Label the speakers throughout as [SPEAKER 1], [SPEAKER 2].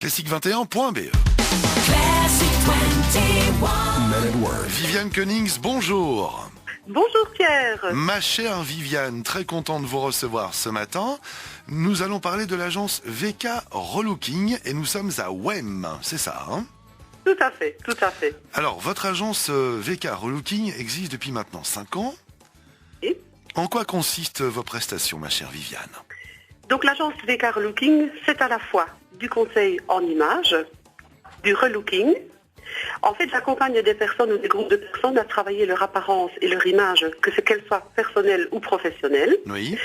[SPEAKER 1] Classique21.be.
[SPEAKER 2] Classic 21.
[SPEAKER 1] Men at Work. Viviane Cunnings, bonjour.
[SPEAKER 3] Bonjour Pierre.
[SPEAKER 1] Ma chère Viviane, très content de vous recevoir ce matin. Nous allons parler de l'agence VK Relooking et nous sommes à Wem, c'est ça, hein?
[SPEAKER 3] Tout à fait, tout à fait.
[SPEAKER 1] Alors, votre agence VK Relooking existe depuis maintenant 5 ans.
[SPEAKER 3] Oui.
[SPEAKER 1] En quoi consistent vos prestations, ma chère Viviane?
[SPEAKER 3] Donc l'agence VK Relooking, c'est à la fois du conseil en images, du relooking. En fait, j'accompagne des personnes ou des groupes de personnes à travailler leur apparence et leur image, qu'elle soit personnelle ou professionnelle.
[SPEAKER 1] Oui.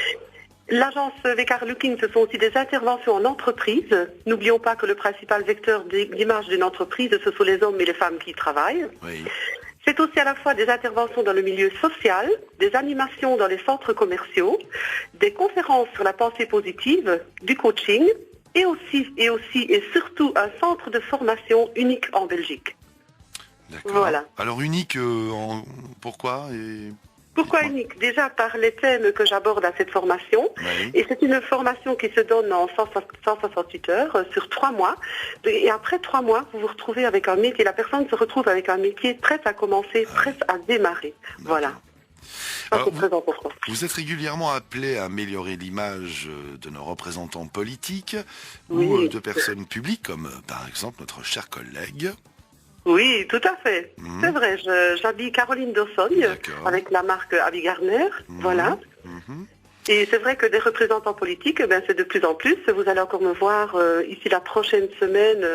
[SPEAKER 3] L'agence VK Relooking, ce sont aussi des interventions en entreprise. N'oublions pas que le principal vecteur d'image d'une entreprise, ce sont les hommes et les femmes qui y travaillent.
[SPEAKER 1] Oui.
[SPEAKER 3] C'est aussi à la fois des interventions dans le milieu social, des animations dans les centres commerciaux, des conférences sur la pensée positive, du coaching et aussi et surtout un centre de formation unique en Belgique.
[SPEAKER 1] D'accord.
[SPEAKER 3] Voilà.
[SPEAKER 1] Alors unique, pourquoi et...
[SPEAKER 3] Pourquoi unique? Déjà par les thèmes que j'aborde à cette formation.
[SPEAKER 1] Oui.
[SPEAKER 3] Et c'est une formation qui se donne en 168 heures sur 3 mois. Et après 3 mois, vous vous retrouvez avec un métier. La personne se retrouve avec un métier prêt à commencer, prêt à démarrer. Voilà. Ça, c'est très important.
[SPEAKER 1] Vous êtes régulièrement appelé à améliorer l'image de nos représentants politiques ou
[SPEAKER 3] Oui.
[SPEAKER 1] de personnes publiques, comme par exemple notre cher collègue.
[SPEAKER 3] Oui, tout à fait. C'est vrai, j'habille Caroline Dossogne
[SPEAKER 1] D'accord.
[SPEAKER 3] avec la marque Abby Garner. Voilà. Et c'est vrai que des représentants politiques, c'est de plus en plus. Vous allez encore me voir ici la prochaine semaine,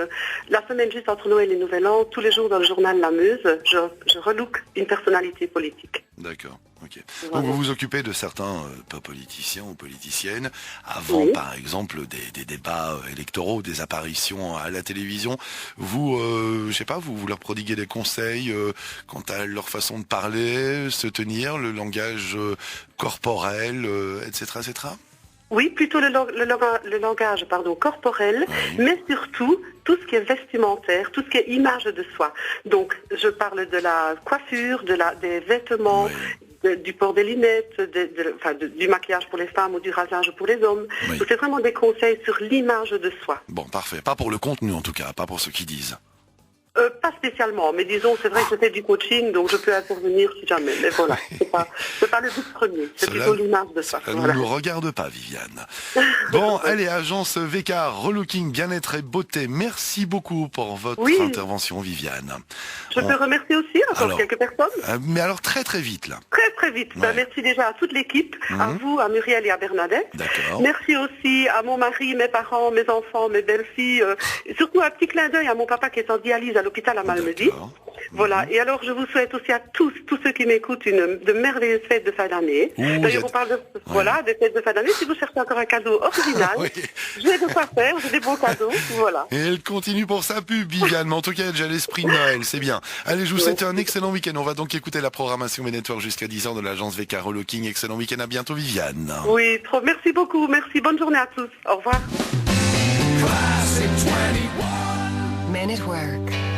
[SPEAKER 3] la semaine juste entre Noël et Nouvel An, tous les jours dans le journal La Meuse, je relook une personnalité politique.
[SPEAKER 1] D'accord, ok.
[SPEAKER 3] Voilà.
[SPEAKER 1] Donc vous vous occupez de certains politiciens ou politiciennes avant,
[SPEAKER 3] Oui.
[SPEAKER 1] par exemple, des débats électoraux, des apparitions à la télévision. Vous, je sais pas, vous leur prodiguez des conseils quant à leur façon de parler, se tenir, le langage corporel, etc., etc.
[SPEAKER 3] Oui, plutôt le langage corporel,
[SPEAKER 1] Oui.
[SPEAKER 3] mais surtout tout ce qui est vestimentaire, tout ce qui est image de soi. Donc, je parle de la coiffure, des vêtements, du port des lunettes, du maquillage pour les femmes ou du rasage pour les hommes.
[SPEAKER 1] Oui.
[SPEAKER 3] Donc, c'est vraiment des conseils sur l'image de soi.
[SPEAKER 1] Bon, parfait. Pas pour le contenu en tout cas, pas pour ceux qui disent.
[SPEAKER 3] Pas spécialement, mais disons, c'est vrai que c'est du coaching, donc je peux intervenir si jamais. Mais voilà, c'est pas le but premier, c'est
[SPEAKER 1] Cela-
[SPEAKER 3] plutôt l'image de soi.
[SPEAKER 1] Ça ne
[SPEAKER 3] Voilà.
[SPEAKER 1] nous regarde pas, Viviane. Bon, allez, agence VK Relooking Bien-être et Beauté, merci beaucoup pour votre
[SPEAKER 3] Oui.
[SPEAKER 1] intervention, Viviane.
[SPEAKER 3] Je peux remercier aussi encore
[SPEAKER 1] Alors,
[SPEAKER 3] quelques personnes.
[SPEAKER 1] Mais alors très très vite là.
[SPEAKER 3] Très vite.
[SPEAKER 1] Ouais.
[SPEAKER 3] Merci déjà à toute l'équipe, à vous, à Muriel et à Bernadette.
[SPEAKER 1] D'accord.
[SPEAKER 3] Merci aussi à mon mari, mes parents, mes enfants, mes belles-filles. Et surtout un petit clin d'œil à mon papa qui est en dialyse à l'hôpital à Malmedy.
[SPEAKER 1] D'accord.
[SPEAKER 3] Voilà. Et alors, je vous souhaite aussi à tous ceux qui m'écoutent, de merveilleuses fêtes de fin d'année.
[SPEAKER 1] Ouh,
[SPEAKER 3] D'ailleurs, on parle des fêtes de fin d'année. Si vous cherchez encore un cadeau original,
[SPEAKER 1] Oui.
[SPEAKER 3] j'ai de quoi faire, j'ai des bons cadeaux. Voilà.
[SPEAKER 1] Et elle continue pour sa pub, Viviane, mais en tout cas, elle a déjà l'esprit de Noël, c'est bien. Allez, je vous souhaite un excellent week-end. On va donc écouter la programmation Network jusqu'à 10h de l'agence VK Relooking. Excellent week-end, à bientôt, Viviane.
[SPEAKER 3] Oui, trop. Merci beaucoup. Merci. Bonne journée à tous. Au revoir.
[SPEAKER 2] Men at Work.